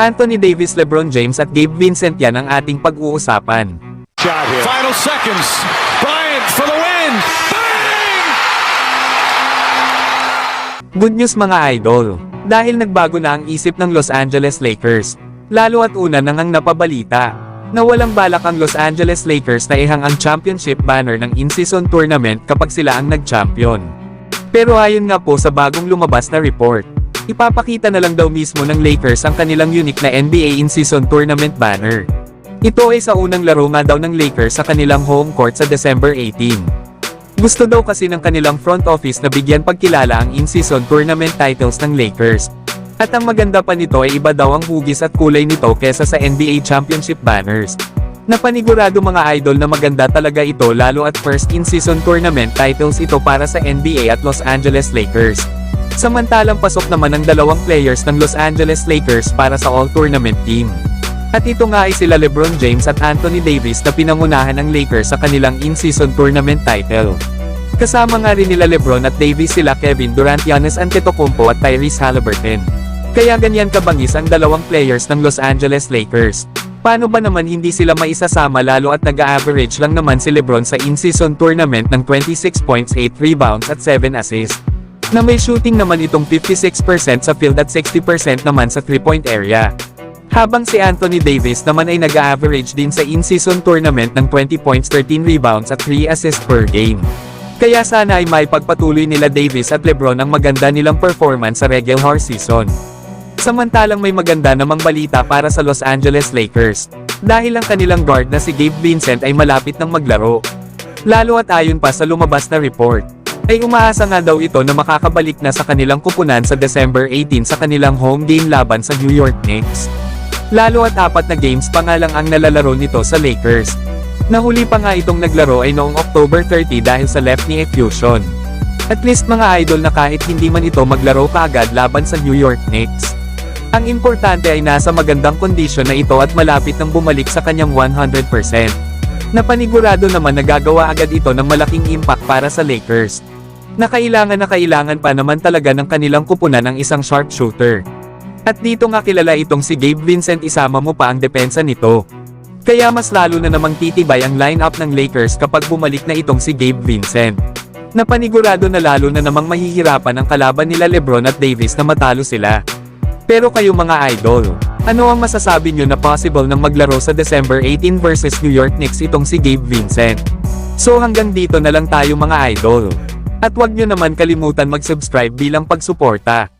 Anthony Davis, LeBron James at Gabe Vincent, yan ang ating pag-uusapan. Final seconds. Bryant for the win. Bang! Good news mga idol. Dahil nagbago na ang isip ng Los Angeles Lakers. Lalo at una nang ang napabalita na walang balak ang Los Angeles Lakers na ihang ang championship banner ng in-season tournament kapag sila ang nag-champion. Pero ayon nga po sa bagong lumabas na report, ipapakita na lang daw mismo ng Lakers ang kanilang unique na NBA in-season tournament banner. Ito ay sa unang laro nga daw ng Lakers sa kanilang home court sa December 18. Gusto daw kasi ng kanilang front office na bigyan pagkilala ang in-season tournament titles ng Lakers. At ang maganda pa nito ay iba daw ang hugis at kulay nito kesa sa NBA championship banners. Napanigurado mga idol na maganda talaga ito lalo at first in-season tournament titles ito para sa NBA at Los Angeles Lakers. Samantalang pasok naman ang dalawang players ng Los Angeles Lakers para sa all-tournament team. At ito nga ay sila LeBron James at Anthony Davis na pinangunahan ng Lakers sa kanilang in-season tournament title. Kasama nga rin nila LeBron at Davis sila Kevin Durant, Giannis Antetokounmpo at Tyrese Haliburton. Kaya ganyan kabangis ang dalawang players ng Los Angeles Lakers. Paano ba naman hindi sila maisasama lalo at nag-a-average lang naman si LeBron sa in-season tournament ng 26 points, 8 rebounds at 7 assists. Na may shooting naman itong 56% sa field at 60% naman sa 3-point area. Habang si Anthony Davis naman ay nag-a-average din sa in-season tournament ng 20 points, 13 rebounds at 3 assists per game. Kaya sana ay maipagpatuloy nila Davis at LeBron ang maganda nilang performance sa regular season. Samantalang may maganda namang balita para sa Los Angeles Lakers. Dahil ang kanilang guard na si Gabe Vincent ay malapit ng maglaro. Lalo at ayon pa sa lumabas na report, ay umaasa nga daw ito na makakabalik na sa kanilang kupunan sa December 18 sa kanilang home game laban sa New York Knicks. Lalo at 4 na games pa nga lang ang nalalaro nito sa Lakers. Nahuli pa nga itong naglaro ay noong October 30 dahil sa left knee effusion. At least mga idol na kahit hindi man ito maglaro kaagad laban sa New York Knicks. Ang importante ay nasa magandang kondisyon na ito at malapit nang bumalik sa kanyang 100%. Napanigurado naman na gagawa agad ito ng malaking impact para sa Lakers. Na kailangan pa naman talaga ng kanilang kupunan ang isang sharpshooter. At dito nga kilala itong si Gabe Vincent, isama mo pa ang depensa nito. Kaya mas lalo na namang titibay ang lineup ng Lakers kapag bumalik na itong si Gabe Vincent. Napanigurado na lalo na namang mahihirapan ang kalaban nila LeBron at Davis na matalo sila. Pero kayo mga idol, ano ang masasabi nyo na possible nang maglaro sa December 18 versus New York Knicks itong si Gabe Vincent? So hanggang dito na lang tayo mga idol. At huwag nyo naman kalimutan mag-subscribe bilang pagsuporta.